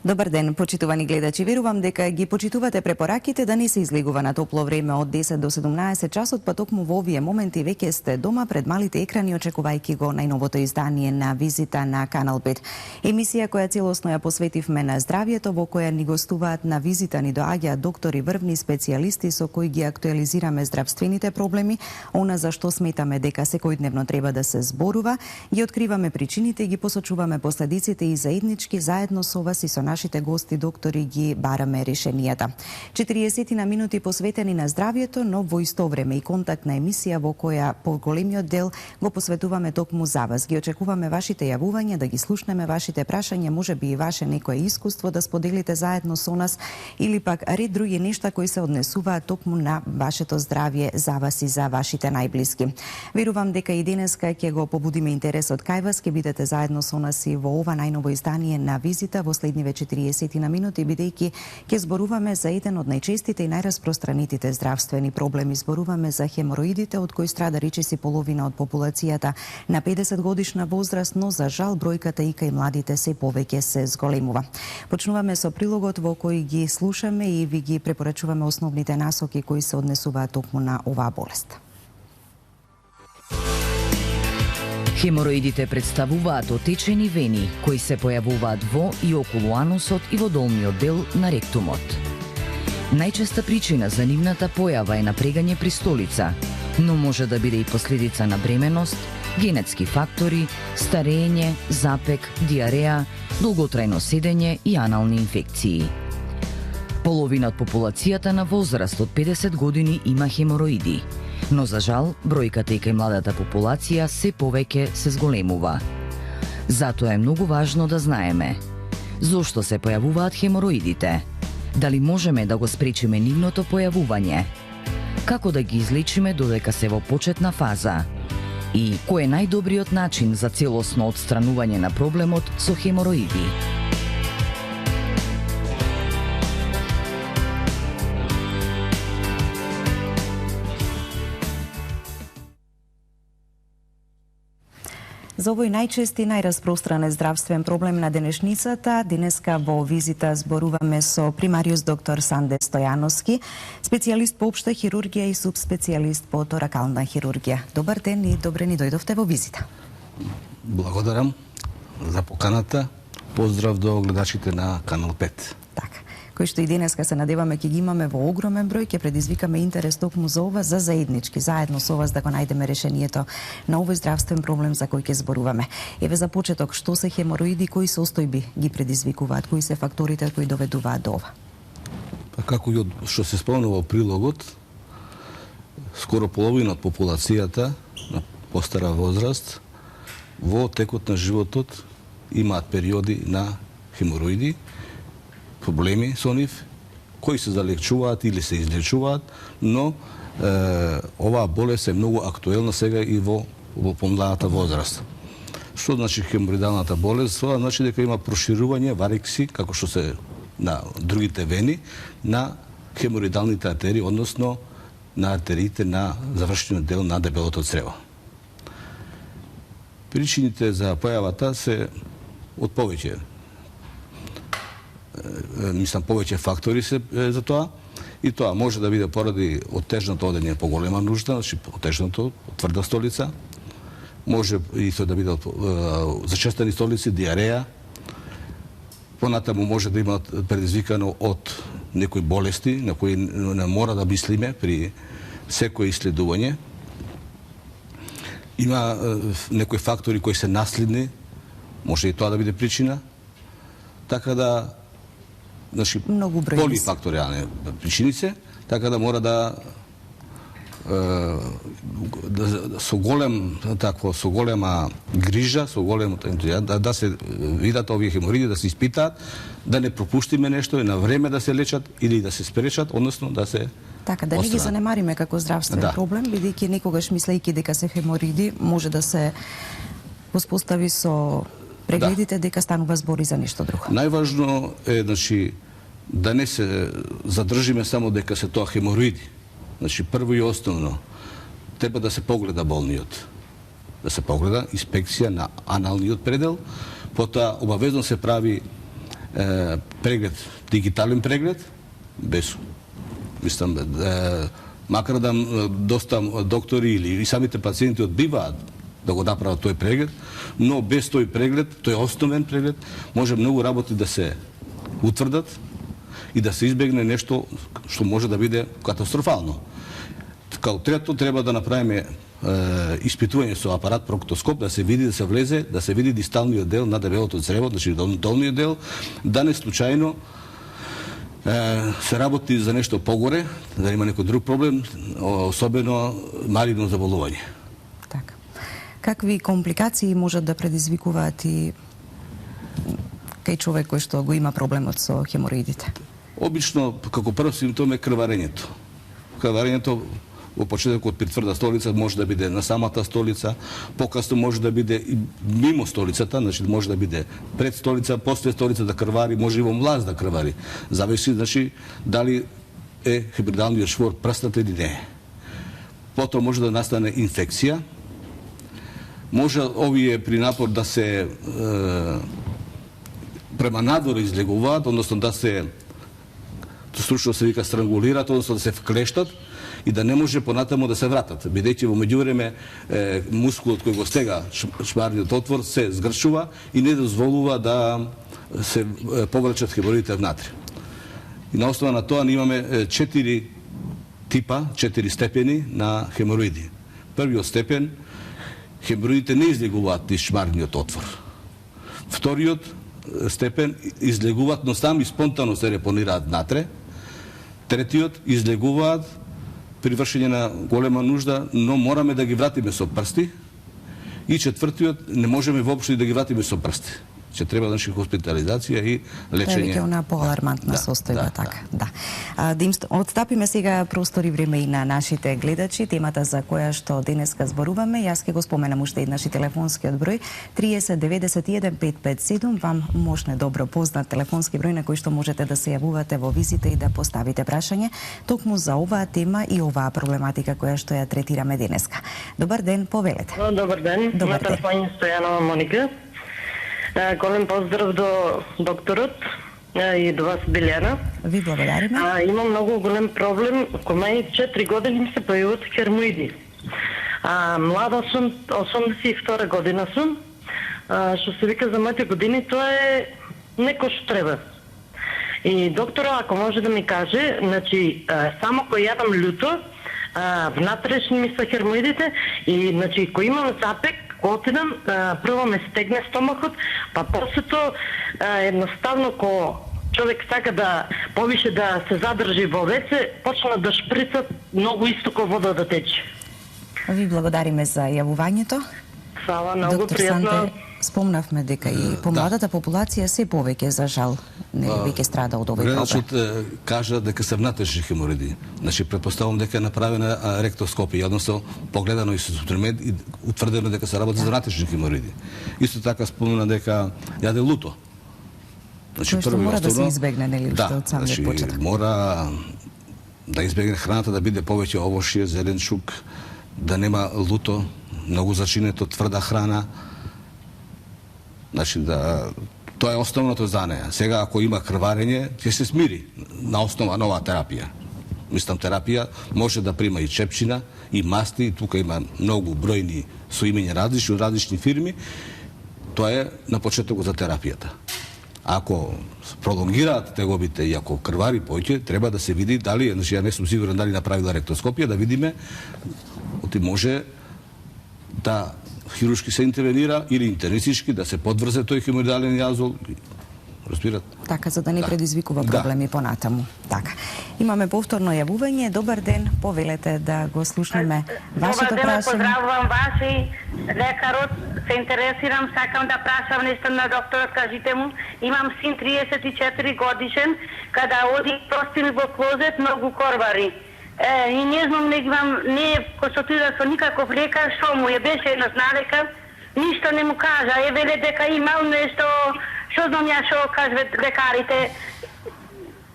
Добар ден, почитувани гледачи. Верувам дека ги почитувате препораките да не се излегува на топло време од 10 до 17 часот, па токму во овие моменти веќе сте дома пред малите екрани очекувајќи го најновото издание на Визита на Канал 5. Емисија која целосно ја посветивме на здравјето, во која ни гостуваат на Визита ни доаѓаат доктори, врвни специјалисти со кои ги актуализираме здравствените проблеми, она за што сметаме дека секојдневно треба да се зборува, ги откриваме причините и ги посочуваме последиците и заеднички заедно со вас и со нашите гости доктори ги бараме решенијата. 40 на минути посветени на здравјето, но во исто време и контактна емисија во која по големиот дел го посветуваме токму за вас. Ги очекуваме вашите јавувања, да ги слушнеме вашите прашања, можеби и ваше некое искуство да споделите заедно со нас или пак ред други нешта кои се однесуваат токму на вашето здравје за вас и за вашите најблиски. Верувам дека и денеска ќе го побудиме интересот кај вас, ќе бидете заедно со нас и во ова најново издание на Визита во следниве 40 на минути, бидејќи ќе зборуваме за еден од најчестите и најраспространетите здравствени проблеми. Зборуваме за хемороидите, од кои страда речиси половина од популацијата на 50 годишна возраст, но за жал бројката и кај младите се повеќе се зголемува. Почнуваме со прилогот во кој ги слушаме и ви ги препорачуваме основните насоки кои се однесуваат токму на оваа болест. Хемороидите представуваат отечени вени кои се појавуваат во и околу анусот и во долниот дел на ректумот. Најчеста причина за нивната појава е напрегање при столица, но може да биде и последица на бременост, генетски фактори, старење, запек, диареа, долготрајно седење и анални инфекции. Половина од популацијата на возраст од 50 години има хемороиди, но за жал бројката и кај младата популација се повеќе се зголемува. Затоа е многу важно да знаеме зошто се појавуваат хемороидите, дали можеме да го спречиме нивното појавување, како да ги излечиме додека се во почетна фаза и кој е најдобриот начин за целосно отстранување на проблемот со хемороиди. За овој најчест и најраспространет здравствен проблем на денешницата, денеска во Визита зборуваме со примариус доктор Санде Стојановски, специјалист по општа хирургија и субспецијалист по торакална хирургија. Добар ден и добре ни дојдовте во Визита. Благодарам за поканата. Поздрав до гледачите на Канал 5. Така, кој што и денеска се надеваме ќе ги имаме во огромен број, ќе предизвикаме интерес токму за ова, за заеднички, заедно со вас да го најдеме решението на овој здравствен проблем за кој ќе зборуваме. Еве за почеток, што се хемороиди, кои состојби ги предизвикуваат, кои се факторите кои доведуваат до ова? Па како и што се спомнува во прилогот, скоро половина од популацијата на постара возраст во текот на животот имаат периоди на хемороиди, проблеми со нив, кои се залечуваат или се излечуваат, но оваа болест е многу актуелна сега и во помладата возраст. Што значи хемороидалната болест? Тоа значи дека има проширување варикси, како што се на другите вени, на хемороидалните артерии, односно на артериите на завршниот дел на дебелото црево. Причините за појавата се од повеќе повеќе фактори се за тоа, и тоа може да биде поради оттежното одење по голема нужда, значи оттежното, тврда столица, може и тоа да биде зачестени столици, диареја, понатаму може да има предизвикано од некои болести на кои не мора да мислиме при секој исследување. Има некои фактори кои се наследни, може и тоа да биде причина, така да значи полифакторијални причини се, така да мора со голема грижа, со голем да се видат овие хемороиди, да се испитаат, да не пропуштиме нешто и на време да се лечат или да се спречат, односно да се така, да не ги занемариме како здравствен проблем, бидејќи некогаш мислејќи дека се хемороиди, може да се воспостави со прегледите дека станува збори за нешто друго. Најважно е, значи, да не се задржиме само дека се тоа хемороиди. Значи, прво и основно, треба да се погледа болниот. Да се погледа инспекција на аналниот предел, потоа обавезно се прави преглед, дигитален преглед, без, мислам, макар да доста доктори или самите пациенти одбиваат да го направат тој преглед, но без тој преглед, тој основен преглед, може многу работи да се утврдат и да се избегне нешто што може да биде катастрофално. Као трето, треба да направиме испитување со апарат проктоскоп, да се види, да се влезе, да се види дисталниот дел на дебелото црево, значи долниот дел, да не случајно се работи за нешто погоре, да има некој друг проблем, особено малигно заболување. Така. Какви компликации можат да предизвикуваат и кај човек кој што го има проблемот со хемороидите? Обично, како прв симптом е крварењето. Крварењето во почетокот при тврда столица може да биде на самата столица, покасно може да биде и мимо столицата, значи може да биде пред столица, после столица да крвари, може и во млаз да крвари. Зависи, значи, дали е хибридалниот швор прстат или не. Потоа може да настане инфекција. Може овие при напор да се према надвор излегуваат, односно да се стручно се вика странгулираат, односно да се вклештат и да не може понатаму да се вратат, бидејќи во меѓувреме мускулот кој го стега шмарниот отвор се згрчува и не дозволува да се повлечат хемороидите внатре. И на основа на тоа ние имаме 4 типа, 4 степени на хемороиди. Првиот степен, хемороидите не излегуваат низ шмарниот отвор. Вториот степен, излегуваат, но сами спонтано се репонираат внатре. Третиот, излегуваат при вршење на голема нужда, но мораме да ги вратиме со прсти. И четвртиот, не можеме воопшто да ги вратиме со прсти. Че треба значи хоспитализација и лечење. Тоа е она поалармантна состојба, така. Да. Да им отстапиме сега простор и време и на нашите гледачи. Темата за која што денеска зборуваме, јас ќе го споменам уште еднаш и телефонскиот број 30 91 557, вам можне добро познат телефонски број на кој што можете да се јавувате во визите и да поставите прашање токму за оваа тема и оваа проблематика која што ја третираме денеска. Добар ден, повелете. Добар ден. Добар ден. На Стојанова Моника. Голем поздрав до докторот и до вас, Билјана. Ви благодариме. Имам многу голем проблем. Кој 4 години ми се појавуваат хемороиди. Млада сум, 82 година сум. Што се вика за моите години, тоа е некој што треба. И доктора, ако може да ми каже, значи, само кој јадам люто, внатрешни ми се хемороидите и, значи, кој имам запек, отидам, прво ме стегне стомахот, па посето едноставно ко човек сака да повише да се задржи во веце, почна да шприцат многу истоко вода да тече. Ви благодариме за јавувањето. Фала, многу Доктор пријатно. Санте, спомнавме дека и помладата популација се повеќе за жал не веќе страда од овој проблем. Гледачот кажа дека се внатрешни хемороиди. Значи претпоставувам дека е направена ректоскопија, односно погледано и со инструмент и утврдено дека се работи за внатрешни хемороиди. Исто така спомена дека јаде луто. Значи што мора да се избегне, нели, уште од самиот почеток. Мора да избегне храната да биде повеќе овошје, зелен шук, да нема луто, многу зачинето тврда храна. Значи да тоа е основното за неја. Сега ако има крварење, ќе се смири на основа нова терапија. Мислам, терапија може да прима и чепчина, и масти, и тука има многу бројни соимења различни од различни фирми. Тоа е на почетокот за терапијата. Ако пролонгираат тегобите и ако крвари поќе, треба да се види дали, значи ја не сум сигурен дали направила ректоскопија, да видиме оти може да хируршки се интервенира или интернистички да се подврзе тој хемороидален јазол. Разбират? Така, за да не предизвикува проблеми понатаму. Така. Имаме повторно јавување. Добар ден, повелете да го слушнеме вашето прашање. Добар ден, поздравувам вас и лекарот. Се интересирам, сакам да прашам нешто на докторот, кажите му. Имам син 34 годишен, када оди прости ми во клозет, многу корвари. И не знам, не консултира со никаков лекар, што му е беше еднаш налека, ништо не му кажа. Веле дека имал нешто, што знам ја што кажат лекарите.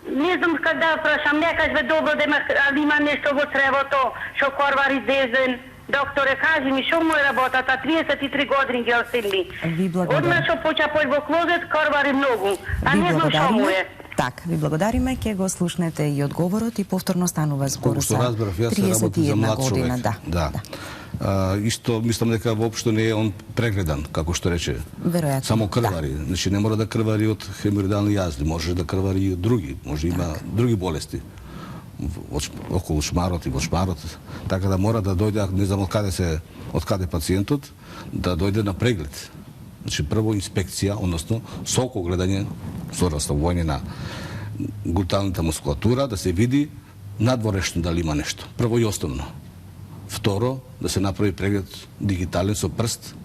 Не знам кај да прашам, не кажа добро дека има нешто во цревото, што корвари дезен. Докторе, кажи ми, што му е работата? 33 години ги оставили. Ви благодарам. Одма што почапој во клозет, корвари многу. А Ви не знам што му благодариме. е. Так, ви благодариме, ќе го слушнете и одговорот и повторно станува збор Колку што за разбрав, јас се работам за 31 млад година. човек. Да. Исто мислам дека воопшто не е он прегледан, како што рече. Веројатно. Само крвари. Значи не мора да крвари од хемороидални јазди, може да крвари и од други, може има други болести. Околу шмарот и во шмарот. Така да мора да дојде, не знам од каде пациентот, да дојде на преглед. Значи прво инспекција, односно со око гледање, со раставување на глуталната мускулатура, да се види надворешно дали има нешто. Прво и основно. Второ, да се направи преглед дигитален со прст,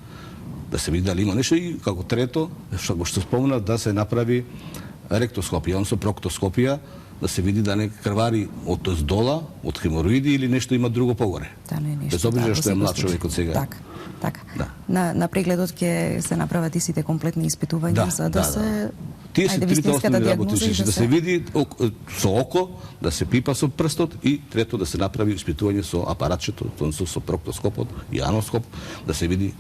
да се види дали има нешто и како трето, што спомна, да се направи ректоскопија, со проктоскопија, да се види да не крвари од здола, од хемороиди или нешто има друго погоре. Да, не е нешто. Без обзира во што е секој млад случај. човек од сега. Така. Да. На прегледот ќе се направат и сите комплетни испитувања за да се Тие се трите основни работи, и да се види со око, да се пипа со прстот и трето да се направи испитување со апаратчето, со проктоскопот и аноскоп, да се види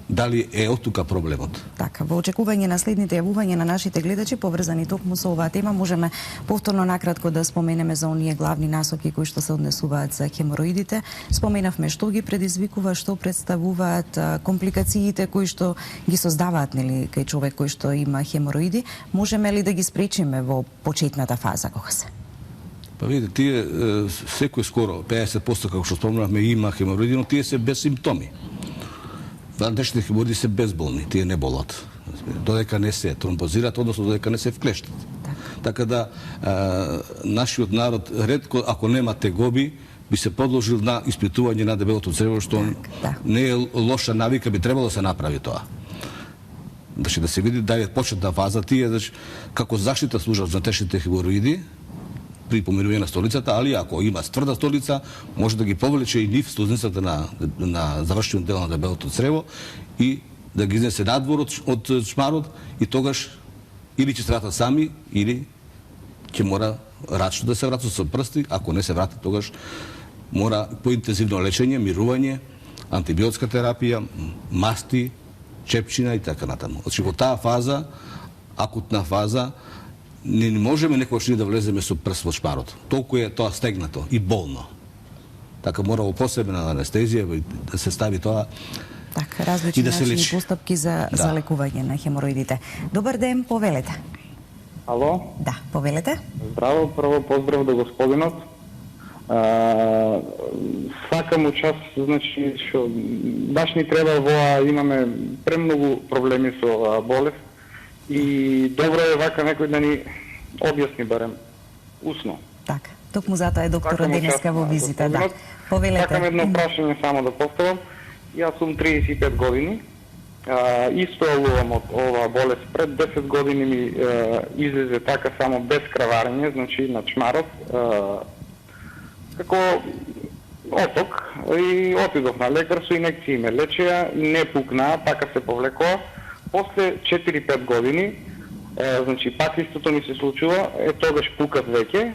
дали е од тука проблемот. Така, во очекување на следните јавувања на нашите гледачи поврзани токму со оваа тема, можеме повторно накратко да споменеме за оние главни насоки кои што се однесуваат за хемороидите. Споменавме што ги предизвикува, што представуваат компликациите кои што ги создаваат нели кај човек кој што има хемороиди. Можеме ли да ги спречиме во почетната фаза кога се? Па видите, тие секој скоро 50% како што спомнавме има хемороиди, но тие се без симптоми. Вандешните хемороиди се безболни, тие не болат. Додека не се тромбозират, односно додека не се вклештат. Така да нашиот народ ретко, ако нема тегоби, би се подложил на испитување на дебелото црево, што не е лоша навика, би требало да се направи тоа. Значи да се види дали почетна фаза тие, значи како заштита служат за тешните хемороиди при помирување на столицата, али ако има тврда столица, може да ги повлече и нив стозницата на завршениот дел на дебелото црево и да ги изнесе надвор од шмарот и тогаш или ќе се вратат сами, или ќе мора рачно да се вратат со прсти, ако не се вратат, тогаш мора поинтензивно лечење, мирување, антибиотска терапија, масти, чепчина и така натаму. Значи во таа фаза, акутна фаза, не можеме некогаш да влеземе со прст во шпарот. Толку е тоа стегнато и болно. Така мора во посебна анестезија да се стави тоа. Така, различни начини постапки за лекување на хемороидите. Добар ден, повелете. Ало? Да, повелете. Здраво, прво поздрав до господинот. Сакам учас, значи, што баш ни треба имаме премногу проблеми со оваа болест и добро е вака некој да ни објасни барем усно. Така, токму затоа е докторот денеска во визита, да. Повелете. Сакам едно прашање само да поставам. Јас сум 35 години. Истоалувам од оваа болест. Пред 10 години ми излезе така само без краварење, значи на чмарот, како оток, и отидов на лекар со инекции ме лечеа, не пукнаа, така се повлекоа. После 4-5 години, значи пак истото ми се случува, тогаш пукат веќе,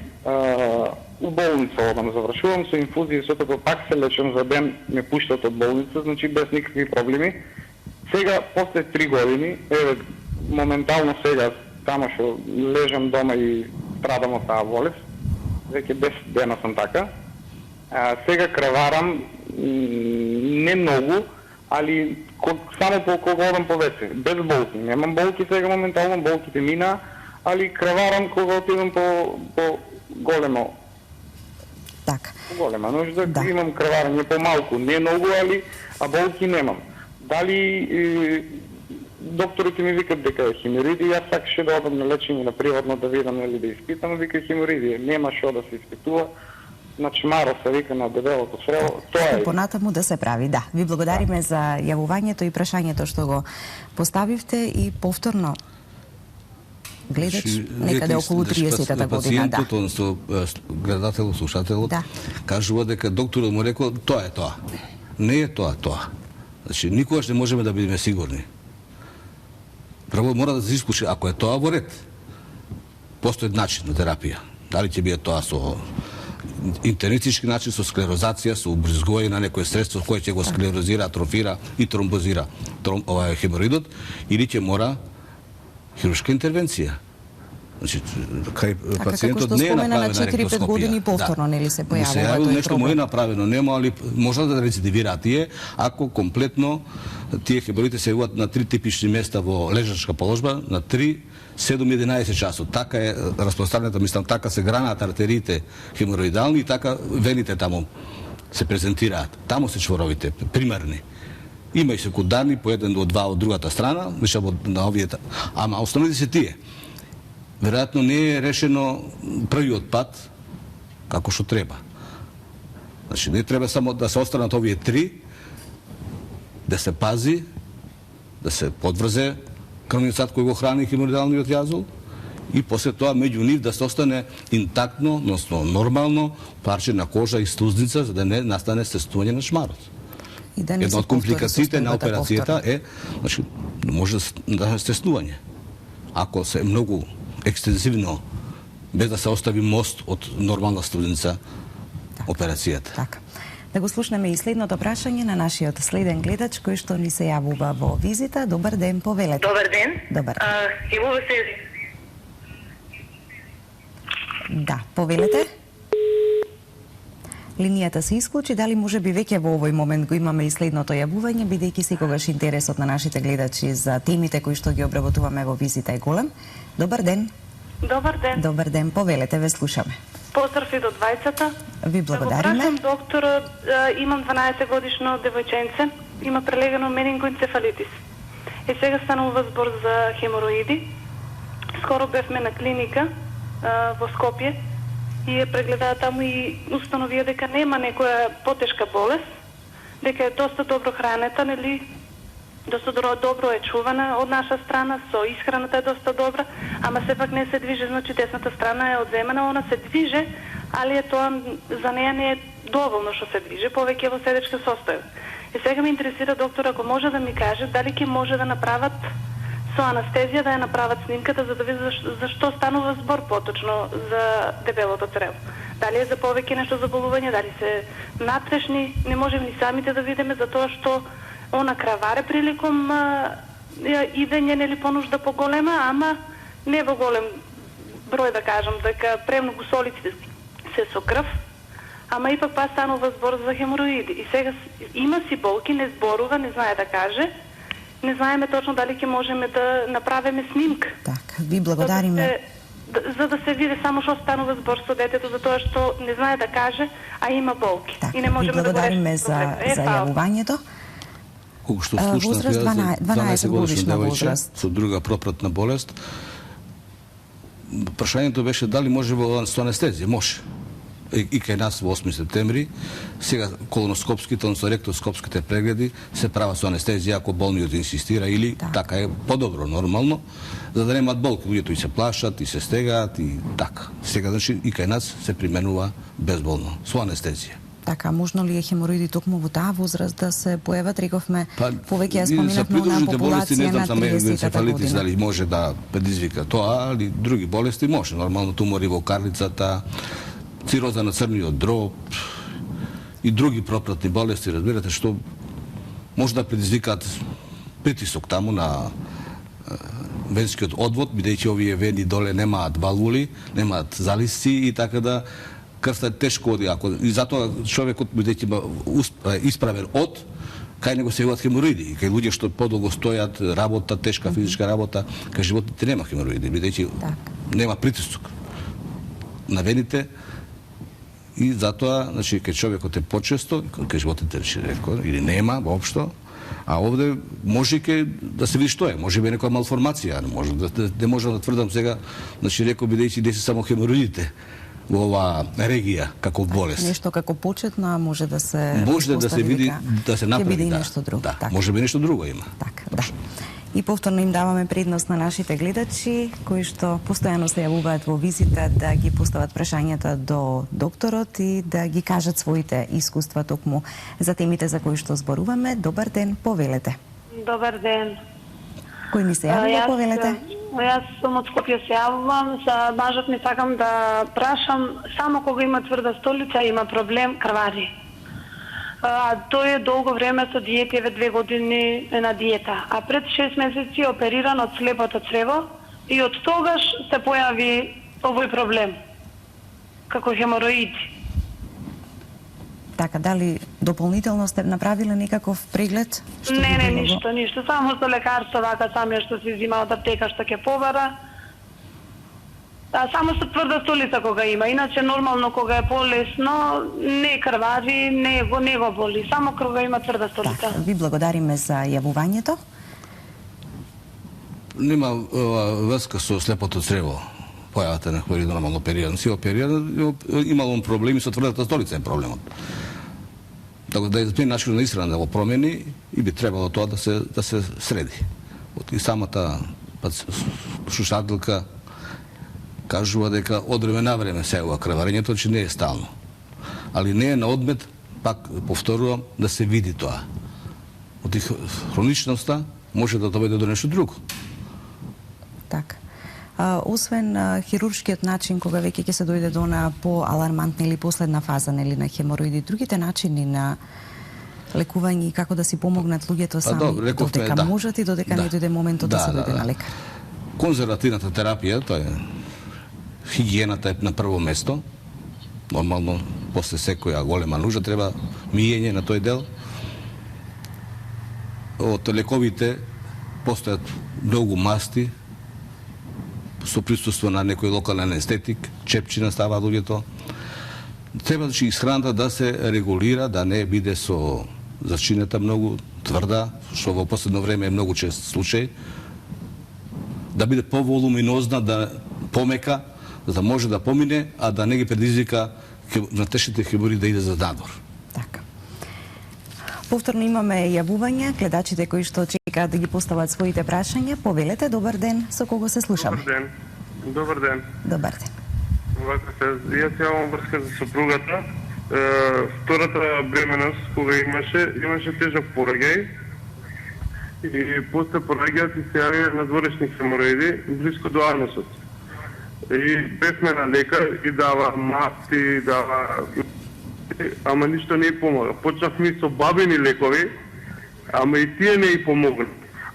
у болница одам, завршувам со инфузија, со тоа пак се лечам за ден, ме пуштат од болница, значи без никакви проблеми. Сега, после 3 години, моментално сега, тамо што лежам дома и страдам од таа болест, веќе 10 дена сум така. Сега краварам, не многу, али само кога одам повеќе, без болки. Немам болки сега моментално, болките мина, али краварам кога отидам по големо. Така. Голема нужда, имам краварење помалку, не многу, а болки немам. Дали докторите ми викат дека е хемороиди, јас сакаше да одам на лечење на приватно да видам или да испитам, вика хемороиди, нема што да се испитува. На чмаро се вика на дебелото црево, тоа е. Понатаму да се прави, да. Ви благодариме за јавувањето и прашањето што го поставивте и повторно гледач некаде околу 30-та година, да. Пациентот, односно гледателот, слушателот, кажува дека докторот му рекол тоа е тоа. Не е тоа. Значи, никогаш не можеме да бидеме сигурни. Прво мора да се исклучи, ако е тоа во ред, постои начин на терапија. Дали ќе биде тоа со интернистички начин со склерозација, со убрзгување на некое средство кое ќе го склерозира, атрофира и тромбозира хемороидот, или ќе мора хируршка интервенција. Значи, кај пациентот не е направена ректоскопија. 4-5 години повторно нели се појавува тој нешто му е направено, нема, али може да рецидивира тие, ако комплетно тие хемороиди се јавуваат на 3 типични места во лежачка положба, на 3, 7-11 часот. Така е распространето, мислам, така се гранаат артериите хемороидални и така вените таму се презентираат. Таму се чворовите, примерни. Има и секундарни, по еден до два од другата страна, мислам, на овие, ама основните се тие. Веројатно не е решено првиот пат како што треба. Значи, не треба само да се останат овие 3, да се пази, да се подврзе крвниот сад кој го храни хемороидалниот јазол и после тоа меѓу нив да се остане интактно, односно нормално парче на кожа и слузница за да не настане стеснување на шмарот. Една од компликациите на операцијата е, значи, може да е стеснување. Ако се многу екстензивно, без да се остави мост од нормална слузница, операцијата. Така. Да го слушнеме и следното прашање на нашиот следен гледач кој што ни се јавува во визита. Добар ден, повелете. Добар ден. Добар. Јавува се. Да, повелете. Линијата се исклучи, дали може би веќе во овој момент го имаме и следното јавување, бидејќи секогаш интересот на нашите гледачи за темите кои што ги обработуваме во визита е голем. Добар ден. Добар ден. Добар ден, повелете, ве слушаме. Поздрав и до двајцата. Ви благодариме. Да го прашам доктор, имам 12 годишно девојченце, има прелегано менингоенцефалитис. И сега станува збор за хемороиди. Скоро бевме на клиника во Скопје и ја прегледаа таму и установија дека нема некоја потешка болест, дека е доста добро хранета, нели, доста добро е чувана од наша страна, со исхраната е доста добра, ама сепак не се движе, значи десната страна е одземена, она се движе, али е тоа за неја не е доволно што се движе, повеќе во седечка состојба. И сега ме интересира доктор ако може да ми каже дали ќе може да направат со анестезија да ја направат снимката за да видат зашто станува збор поточно за дебелото црево. Дали е за повеќе нешто заболување, дали се натрешни, не можем ни самите да видиме затоа што она краваре приликом идење нели по нужда поголема, ама не во голем број да кажам, дека премногу солиците се со крв, ама ипак па станува збор за хемороиди. И сега има си болки, не зборува, не знае да каже, не знаеме точно дали ќе можеме да направиме снимка. Так, ви благодариме. За да се види само што станува збор со детето, за тоа што не знае да каже, а има болки. Так, и не можеме ви благодариме за јавувањето. Колку што слушнав, 12 годишна девојче возраст. со друга пропратна болест. Прашањето беше дали може со анестезија. Може. И кај нас во 8 септември, сега колоноскопските, односно ректоскопските прегледи се прават со анестезија ако болниот инсистира или така е подобро, нормално, за да немаат болки. Луѓето и се плашат, и се стегаат и така. Сега значи и кај нас се применува безболно, со анестезија. Така, можно ли е хемороиди токму во таа возраст да се појават, рековме, повеќе ја споменавме на популација на 30-та година. Дали може да предизвика тоа, али други болести може. Нормално тумори во карлицата, цироза на црниот дроб и други пропратни болести, разбирате, што може да предизвикаат притисок таму на венскиот одвод, бидејќи овие вени доле немаат валвули, немаат залисци и така да крвта е тешко оди. И затоа човекот, бидејќи има исправен од, кај него се јавуваат хемороиди. И кај луѓе што подолго стојат, работа, тешка физичка работа, кај животните нема хемороиди, бидејќи нема притисок на вените. И затоа, значи, кај човекот е почесто, кај животните рекол, или нема воопшто, а овде може да се види што е, може би некоја малформација, не може да тврдам сега, значи рекол бидејќи не се само хемороидите во оваа регија како болест. Нешто како почетна може да се да се види, да се направи, нешто друго. Да, може би нешто друго има. Така, да. И повторно им даваме предност на нашите гледачи кои што постојано се јавуваат во визита да ги постават прашањата до докторот и да ги кажат своите искуства токму за темите за кои што зборуваме. Добар ден, повелете. Добар ден. Кој ни се јавува, повелете? Јас сум од Скопје, се јавувам. За мажот ми сакам да прашам, само кога има тврда столица, има проблем, крвари. Тој е долго време со диета, еве 2 години на диета. А пред 6 месеци опериран од слепото црево и од тогаш се појави овој проблем, како хемороиди. Така, дали дополнително сте направиле некаков преглед? Не, ништо. Само со лекарство, вака самија што се взима од аптека, што ќе побара. Само со тврда столица кога има. Иначе нормално кога е полесно, не крвари, не го боли. Само кога има тврда столица. Так, ви благодариме за јавувањето. Нема врска со слепото црево. Појавата на хвори нормално опериран. Си опериран, имало проблеми со тврдата столица е проблемот. Така да е начинот на исхрана да го промени и би требало тоа да се среди. И самата слушателка кажува дека од време на време се ова крварењето, че не е стално. Али не е на одмет, пак повторувам, да се види тоа. Од хроничноста може да доведе до нешто друго. Така. Освен хируршкиот начин, кога веќе ќе се дојде до на по-алармантна или последна фаза на хемороиди, другите начини на лекување и како да си помогнат луѓето сами, додека можат и додека не дојде моментот да се дојде на лекар. Конзервативната терапија, тоа е хигиената е на прво место. Нормално, после секоја голема нужда треба мијење на тој дел. Од лековите постојат многу масти, со присуство на некој локален анестетик, чепчина става луѓето. Треба да исхраната да се регулира, да не биде со зачинета многу тврда, што во последно време е многу чест случај, да биде поволуминозна, да помека, за да може да помине, а да не ги предизвика на тешните хемороиди да иде за надвор. Така. Повторно имаме јавувања, гледачите кои што чекаат да ги постават своите прашања. Повелете, добар ден, со кого се слушаме? Добар ден. Добар ден. Јас јавам врска за сопругата. Втората бременост кога имаше тежок пораѓај и после пораѓајот и се јави надворешни хемороиди близко до анусот. И бевме на лекар и дава масти, ама ништо не ѝ помага. Почнавме со бабини лекови, ама и тие не ѝ помогна.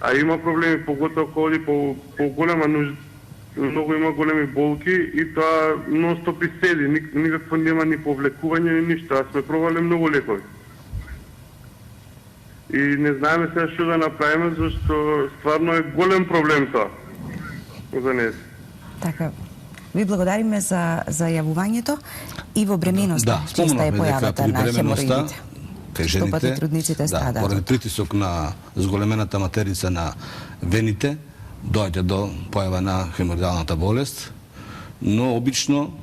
А има проблеми, поготово кога оди по голема нужда, многу има големи болки и тоа нон-стоп и седи, никакво нема ни повлекување ни ништо. А сме пробале многу лекови. И не знаеме сега што да направиме, зашто стварно е голем проблем тоа за неја. Така. Ви благодариме за јавувањето и во бременоста честа е појавата на хемороидите. Што пати трудниците страдаат. Поради притисок на зголемената материца на вените доаѓа до појава на хемороидалната болест, но обично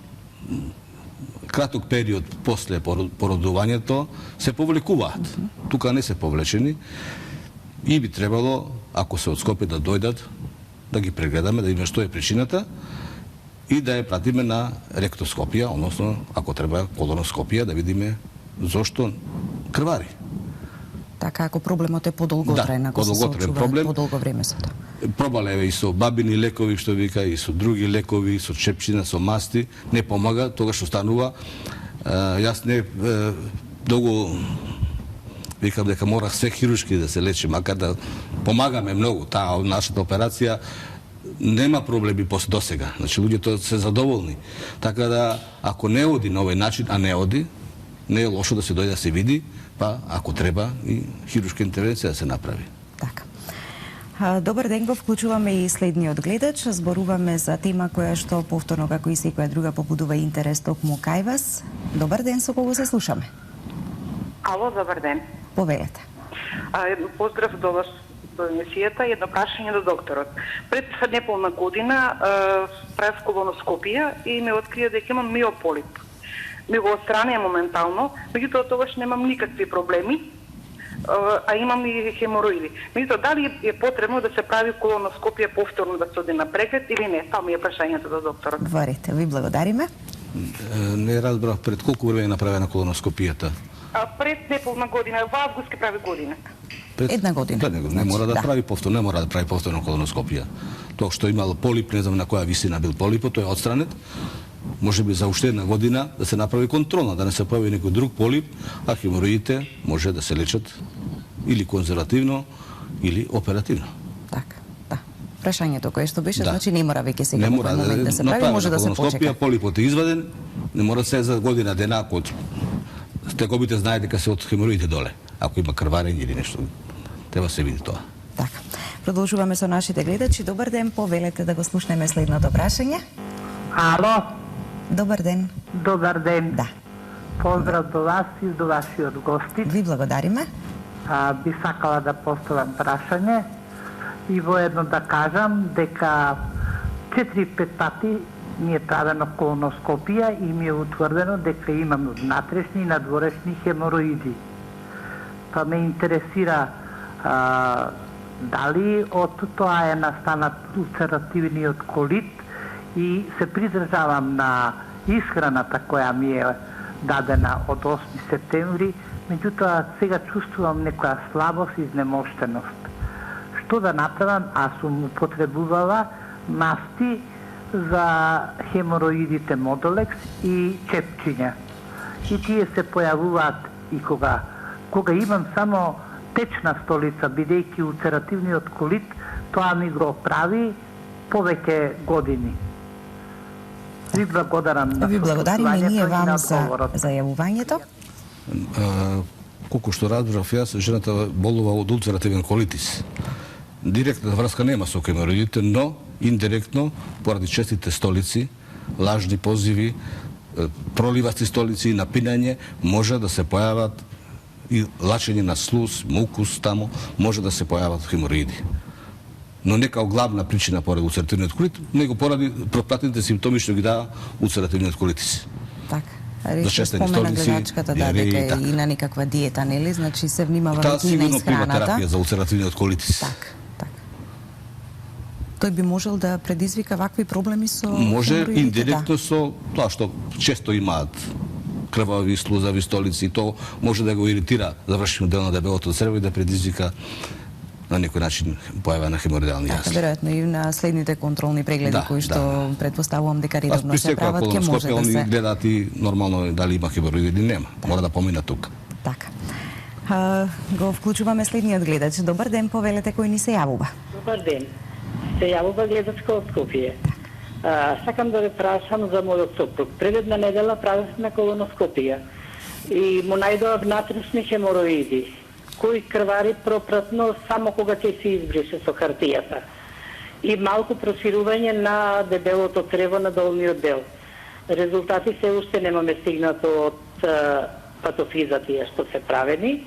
краток период после породувањето се повлекуваат. Тука не се повлечени и би требало, ако се од Скопје да дојдат, да ги прегледаме, да видиме што е причината и да ја пратиме на ректоскопија, односно, ако треба, колоноскопија, да видиме зошто крвари. Така, ако проблемот е подолготраен, ако се соочува подолго време со тоа. Пробале и со бабини лекови, што вика, и со други лекови, со чепчина, со масти, не помага, тогаш што станува. Јас не долго викам дека морах се хируршки да се лечи, макар да помагаме многу. Таа нашата операција нема проблеми до сега. Значи, луѓето се задоволни. Така да, ако не оди на овој начин, а не оди, не е лошо да се дојде да се види, па ако треба и хируршка интервенција да се направи. Така. Добар ден, го вклучуваме и следниот гледач. Зборуваме за тема која што повторно како и секоја друга побудува интерес токму кај вас. Добар ден, со кого се слушаме? Ало, добар ден. Повелете. Поздрав до вас до емисијата и едно прашање до докторот. Пред неполна година правев колоноскопија и ме открија дека имам миополип. Ми го отстранија моментално, меѓутоа тогаш немам никакви проблеми, а имам и хемороиди. Меѓутоа, дали е потребно да се прави колоноскопија повторно да се оди на преглед или не? Тоа ми е прашањето до докторот. Варите, ви благодариме. Не разбрав пред колку време е направена колоноскопијата? Пред неполна година, во август ќе прави година. Една година. Не мора да прави повторно, не мора да прави повторно колоноскопија. Тоа што имало полип, не знам на која висина бил полипот, тој е отстранет. Може би за уште една година да се направи контролна, да не се појави некој друг полип, а хемороидите може да се лечат или конзервативно или оперативно. Така, да. Прашањето кое што беше, значи не мора веќе сега не мора во момент да се прави, може да се почека. Полипот е изваден, не мора се за година дена, ако тегобите знае дека се од хемороидите доле, ако има крварење или нешто. Треба се види тоа. Така. Продолжуваме со нашите гледачи. Добар ден, повелете да го слушнеме следното прашање. Ало. Добар ден. Добар ден. Да. Поздрав до вас и до вашиот гости. Ви благодариме. Би сакала да поставам прашање и воедно да кажам дека 4-5 пати ми е правено колоноскопија и ми е утврдено дека имам внатрешни и надворешни хемороиди. Па ме интересира дали од тоа е настанат улцеративниот колит и се придржавам на исхраната која ми е дадена од 8 септември, меѓутоа сега чувствувам некоја слабост и изнемоштеност. Што да направам? Аз сум употребувала масти за хемороидите Модолекс и чепчиња. И тие се појавуваат и кога имам само течна столица, бидејќи улцеративниот колит, тоа ми го прави повеќе години. Ви благодарам. Ви благодариме ние вам за јавувањето. Колку што разбрав јас, жената болува од улцеративен колитис. Директна врска нема со хемороидите, но индиректно, поради честите столици, лажни позиви, проливасти столици и напинање, може да се појават и лачење на слуз, мукус тамо, може да се појават хемороиди. Но не као главна причина поради улцеративниот колит, него поради пропратните симптоми што ги дава улцеративниот колитис. Така. Зачестени столици, гледачката дека и на никаква диета, нели? Значи се внимава и на исхраната. Таа сигурно терапија за улцеративниот колитис. Така. Тој би можел да предизвика вакви проблеми со може индиректно со тоа што често имаат крвави, слузави столици, то може да го иритира завршниот дел на дебелото црво и да предизвика на некој начин појава на хемороидални јазви. Веројатно и на следните контролни прегледи кои што предпоставувам дека редовно се прават, ќе може да се гледаат и нормално дали има хемороиди или нема. Мора да помина тука. Така. Го вклучуваме следниот гледач. Добар ден, повелете кој ни се јавува. Добар ден. Се јавува гледачка од Скопје. Сакам да ве прашам за мојот сопруг. Пред една недела правевме колоноскопија и му најдоа внатрешни хемороиди, кои крвари пропратно само кога ќе се избрише со хартијата. И малку проширување на дебелото црево на долниот дел. Резултати се уште немаме стигнато од патофизатија што се правени.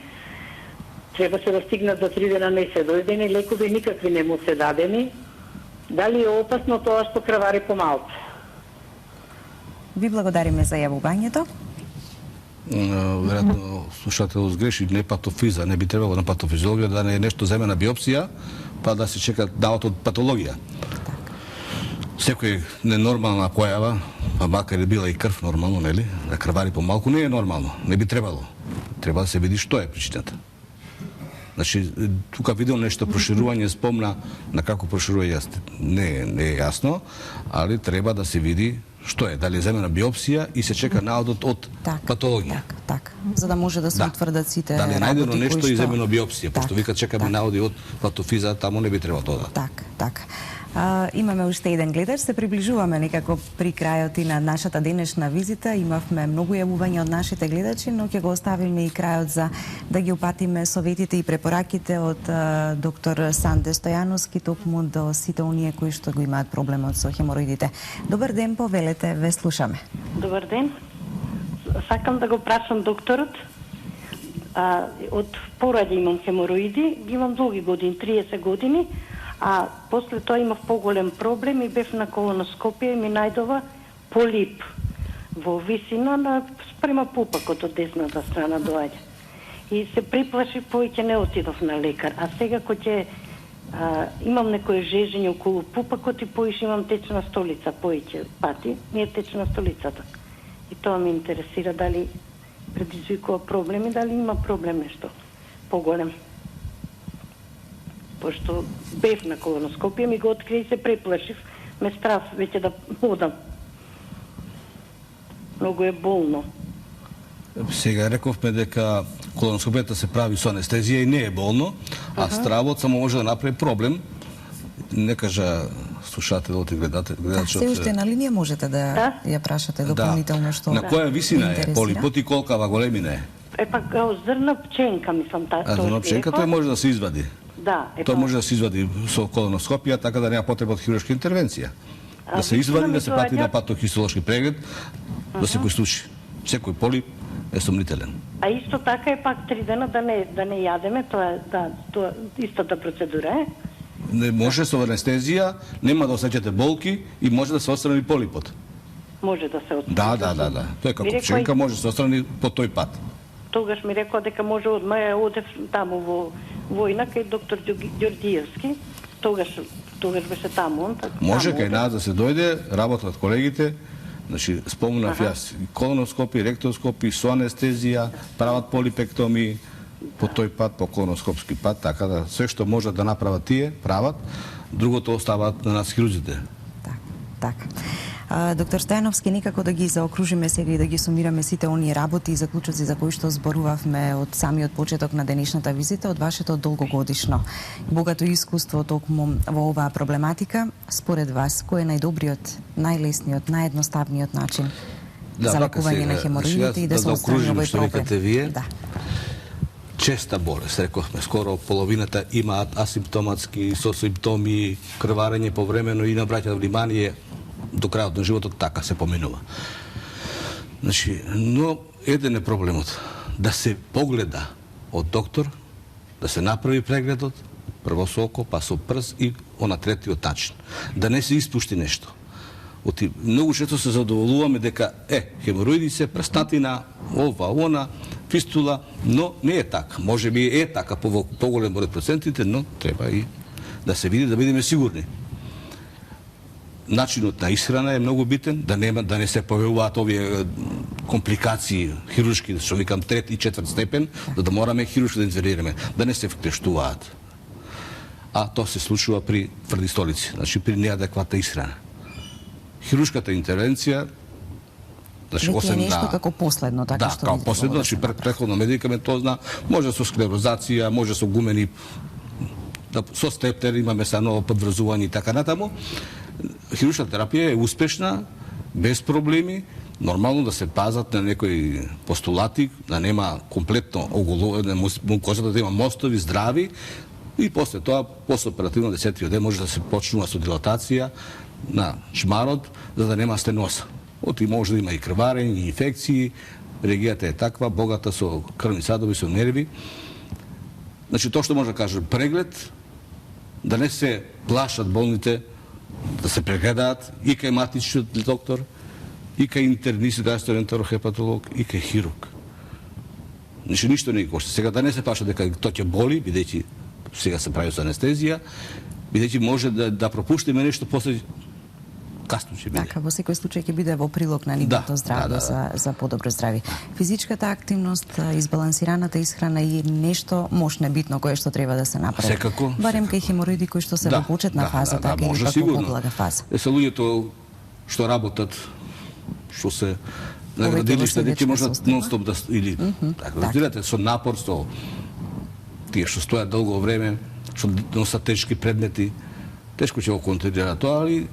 Требаше да стигнат за 3 дена, не се дојдени, лекови никакви не му се дадени. Дали е опасно тоа што крвари помалку? Ви благодариме за јавувањето. Веројатно слушател сгреши, не патофиза, не би требало на патофизиологија да не е нешто земена биопсија, па да се чека давот од патологија. Секој ненормална појава, па макар и била и крв нормално, нели, да крвари помалку не е нормално, не би требало. Треба да се види што е причината. Значи, тука видел нешто проширување, спомна на како проширува јас. Не е јасно, али треба да се види што е, дали е земена биопсија и се чека наодот од патологија. Така, за да може да се утврдат сите работи. Дали е најдено нешто и земено биопсија, пошто вика чекаме наоди од патофиза, таму не би требало тоа. Така. Имаме уште еден гледач, се приближуваме некако при крајот и на нашата денешна визита. Имавме многу јавувања од нашите гледачи, но ќе го оставиме и крајот за да ги опатиме советите и препораките од доктор Санде Стојановски, токму до сите оние кои што го имаат проблемот со хемороидите. Добар ден, повелете, ве слушаме. Добар ден. Сакам да го прашам докторот. Од поради имам хемороиди, имам долги години, 30 години, а после тоа имав поголем проблем и бев на колоноскопија и ми најдова полип во висина на спрема пупакот од десната страна доаѓа. И се приплаши, повеќе не отидов на лекар. А сега кој ќе имам некое жежење околу пупакот и поише имам течна столица, повеќе пати ми е течна столицата. И тоа ме интересира дали предизвикува проблеми, дали има проблем нешто поголем. Пошто бев на колоноскопија, ми го откри и се преплашив, ме страв веќе да одам. Многу е болно. Сега рековме дека колоноскопијата се прави со анестезија и не е болно, а стравот само може да направи проблем. Не кажа слушателот и гледачот. Се уште на линија можете да ја прашате дополнително што. На која висина е полипот и колкава големина е? Пак зрна пченка, мислам така. Зрна пченка тој може да се извади. Да, Тој може да се извади со колоноскопија, така да нема потреба од хируршка интервенција. Да се извади, да се прати на патохистологски преглед, да се случи. Секој полип е сомнителен. А исто така е пак 3 дена да не јадеме, тоа истата процедура е. Не може со анестезија, нема да осеќате болки и може да се отстрани полипот. Може да се отстрани. Да. Тоа е како пченка, може да се отстрани по тој пат. Тогаш ми рекоа дека може одма ја одев таму во војна кај доктор Ѓорѓиевски. Тогаш беше таму. Може кај нас да се дојде, работат колегите, значи спомнав јас колоноскопи, ректоскопи, со анестезија, прават полипектоми по тој пат, по колоноскопски пат, така да се што можат да направат тие, прават, другото оставаат на нас хирурзите. Така. Доктор Стојановски, никако да ги заокружиме сега и да ги сумираме сите оние работи и заклучоци за кои што зборувавме од самиот почеток на денешната визита, од вашето долгогодишно богато искуство токму во оваа проблематика. Според вас, кој е најдобриот, најлесниот, наједноставниот начин за лекување на хемороидите и да се отстрани овој проблем? Честа болест, рековме, скоро половината имаат асимптоматски, со симптоми, крварење повремено и набраќаат внимание до крајот на животот, така се поминува. Значи, но еден е проблемот, да се погледа од доктор, да се направи прегледот, прво со око, па со прст и на третиот начин. Да не се испушти нешто. Многу често се задоволуваме дека хемороиди се, прстатина, ова, она, фистула, но не е така. Може би е така по поголем брой процентите, но треба и да се види, да бидеме сигурни. Начинот на исхрана е многу битен, да не се појавуваат овие компликации хируршки, што викам 3 и 4 степен, да мораме хируршки да интервенираме, да не се вклештуваат. А тоа се случува при тврди столици, значи при неадекватна исхрана. Хируршката интервенција, значи освен нешто како последно, така што како последно, значи претходно медикаментозна, може со склерозација, може со гумени, со стептер имаме са ново подврзување и така натаму. Хируршка терапија е успешна, без проблеми, нормално да се пазат на некои постулати, да нема комплетно оголување, мукозата да има мостови здрави и после тоа, после оперативно 10-тиот ден може да се почнува со дилатација на чмарот, за да нема стеноза. Оти може да има и крварење, и инфекции, регијата е таква, богата со крвни садови, со нерви. Значи, тоа што може да кажем, преглед, да не се плашат болните, да се прегледаат и кај матичниот доктор, и кај интернист, гастроентерохепатолог, и кај хирург. Значи, ништо не ги кошта. Сега да не се плашат дека тоа ќе боли, бидејќи сега се прави со анестезија, бидејќи може да пропуштиме нешто после касно ќе биде. Така, во секој случај ќе биде во прилог на нивното здравје за подобро здравје. Физичката активност, избалансираната исхрана и нешто мощно битно кое што треба да се направи. Секако. Барем кај хемороиди кои што се во почетна фаза, така или пак во поблага фаза. Се луѓето што работат, што се на градилиште, дека можат нон-стоп да или така, разбирате, со напор, со тие што стојат долго време, што носат тешки предмети, тешко ќе го контролира тоа, али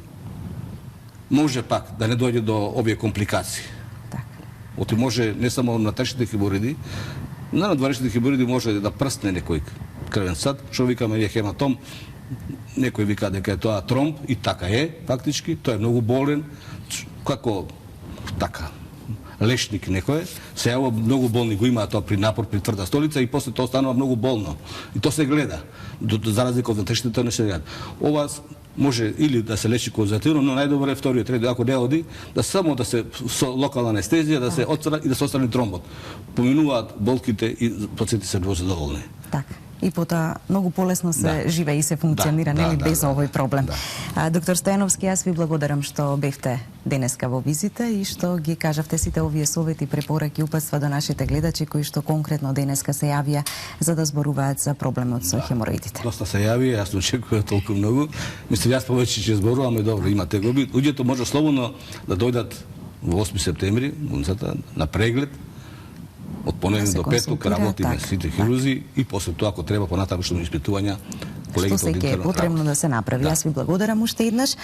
може пак да не дојде до овие компликации. Оти може не само на тешките хемороиди, на надворешните хемороиди може да прстне некој крвен сад, што викаме хематом, некој вика дека е тоа тромб и така е, фактички, тоа е многу болен, како така лешник некој, се јава многу болни го имаат тоа при напор, при тврда столица и после тоа станува многу болно. И тоа се гледа. За разлика од тешките тоа не се гледа. Ова може или да се лечи конзервативно, но најдобро е вториот ред, ако не оди, да само да се со локална анестезија да се отстрани и да се отстрани тромбот. Поминуваат болките и пациенти се задоволни. Така. и потоа многу полесно се живее и се функционира, нели, без овој проблем. Доктор Стојановски, јас ви благодарам што бевте денеска во визита и што ги кажавте сите овие совети, препораки, упатства до нашите гледачи кои што конкретно денеска се јавија за да зборуваат за проблемот со хемороидите. Доста се јави, јас не очекувам толку многу. Мислам, јас повеќе ќе зборуваме, добро, имате го. Луѓето може слободно да дојдат во 8 септември, на преглед, од понеделник до петок, работиме сите хирурзи и после тоа, ако треба, понатамошно испитувања, што се ќе е потребно да се направи. Јас ви благодарам уште еднаш.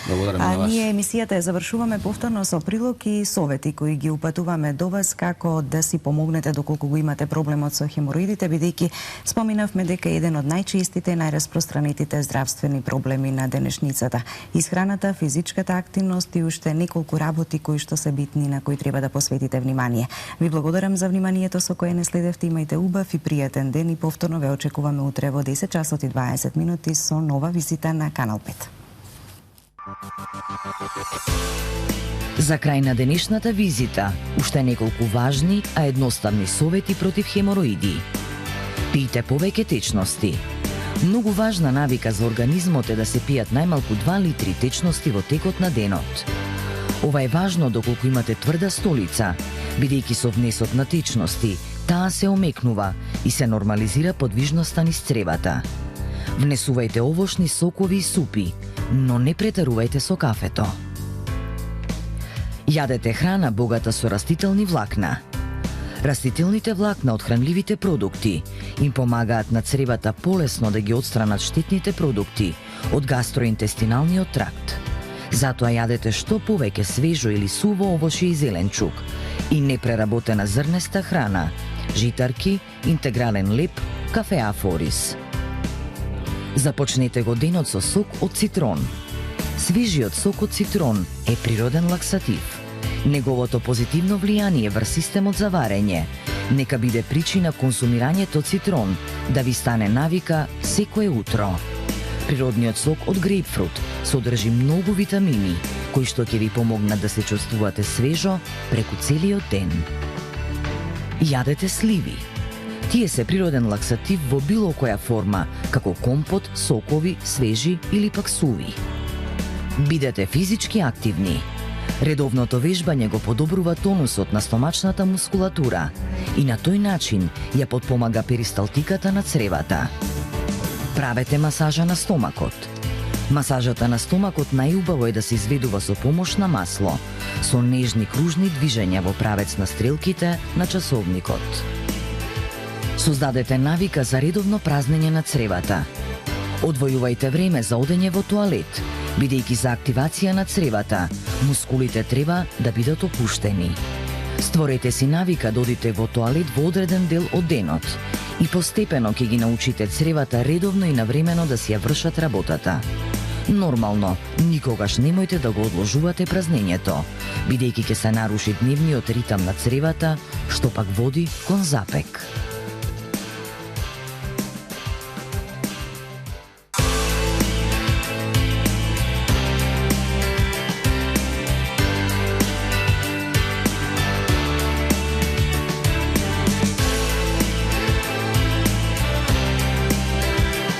Ние емисијата ја завршуваме повторно со прилог и совети кои ги упатуваме до вас како да си помогнете доколку го имате проблемот со хемороидите, бидејќи споминавме дека еден од најчестите и најраспространетите здравствени проблеми на денешницата. Исхраната, физичката активност и уште неколку работи кои што се битни на кои треба да посветите внимание. Ви благодарам за вниманието со кое не следевте. Имајте убав и пријатен ден и повторно ве очекуваме утре во 10 часот и 20 минути со нова визита на Канал 5. За крај на денешната визита, уште неколку важни, а едноставни совети против хемороиди. Пијте повеќе течности. Многу важна навика за организмот е да се пијат најмалку 2 литри течности во текот на денот. Ова е важно доколку имате тврда столица, бидејќи со внесот на течности, таа се омекнува и се нормализира подвижноста низ цревата. Внесувајте овошни сокови и супи, но не претерувајте со кафето. Јадете храна богата со растителни влакна. Растителните влакна од хранливите продукти им помагаат на цревата полесно да ги отстранат штетните продукти од гастроинтестиналниот тракт. Затоа јадете што повеќе свежо или суво овошје и зеленчук и непреработена зрнеста храна, житарки, интегрален леп, кафеа форис. Започнете го денот со сок од цитрон. Свежиот сок од цитрон е природен лаксатив. Неговото позитивно влијание врз системот за варење нека биде причина консумирањето цитрон да ви стане навика секое утро. Природниот сок од грейпфрут содржи многу витамини кои што ќе ви помогнат да се чувствувате свежо преку целиот ден. Јадете сливи. Тие се природен лаксатив во било која форма, како компот, сокови, свежи или пак суви. Бидете физички активни. Редовното вежбање го подобрува тонусот на стомачната мускулатура и на тој начин ја потпомага перисталтиката на цревата. Правете масажа на стомакот. Масажата на стомакот најубаво е да се изведува со помош на масло, со нежни кружни движења во правец на стрелките на часовникот. Создадете навика за редовно празнење на цревата. Одвојувајте време за одење во тоалет, бидејќи за активација на цревата, мускулите треба да бидат опуштени. Створете си навика да одите во тоалет во одреден дел од денот и постепено ќе ги научите цревата редовно и навремено да си ја вршат работата. Нормално, никогаш немојте да го одложувате празнењето, бидејќи ќе се наруши дневниот ритам на цревата, што пак води кон запек.